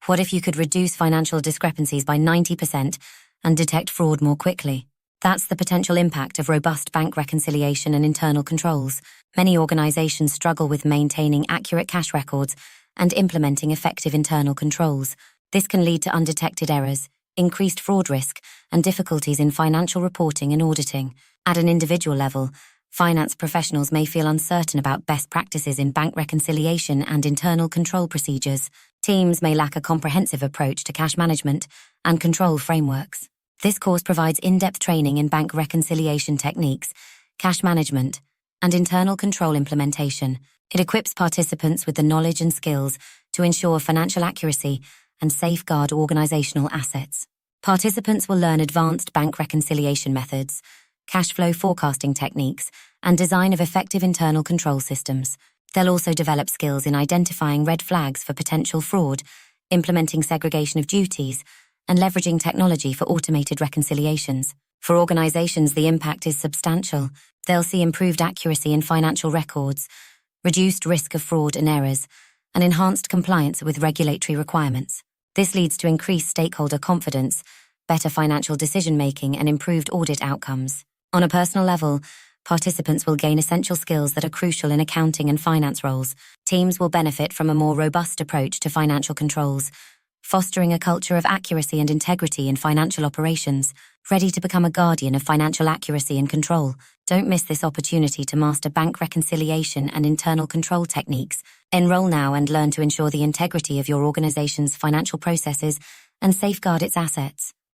What if you could reduce financial discrepancies by 90% and detect fraud more quickly? That's the potential impact of robust bank reconciliation and internal controls. Many organizations struggle with maintaining accurate cash records and implementing effective internal controls. This can lead to undetected errors, increased fraud risk, and difficulties in financial reporting and auditing. At an individual level, finance professionals may feel uncertain about best practices in bank reconciliation and internal control procedures. Teams may lack a comprehensive approach to cash management and control frameworks. This course provides in-depth training in bank reconciliation techniques, cash management, and internal control implementation. It equips participants with the knowledge and skills to ensure financial accuracy and safeguard organizational assets. Participants will learn advanced bank reconciliation methods, cash flow forecasting techniques, and design of effective internal control systems. They'll also develop skills in identifying red flags for potential fraud, implementing segregation of duties, and leveraging technology for automated reconciliations. For organizations, the impact is substantial. They'll see improved accuracy in financial records, reduced risk of fraud and errors, and enhanced compliance with regulatory requirements. This leads to increased stakeholder confidence, better financial decision-making, and improved audit outcomes. On a personal level, participants will gain essential skills that are crucial in accounting and finance roles. Teams will benefit from a more robust approach to financial controls, fostering a culture of accuracy and integrity in financial operations. Ready to become a guardian of financial accuracy and control? Don't miss this opportunity to master bank reconciliation and internal control techniques. Enroll now and learn to ensure the integrity of your organization's financial processes and safeguard its assets.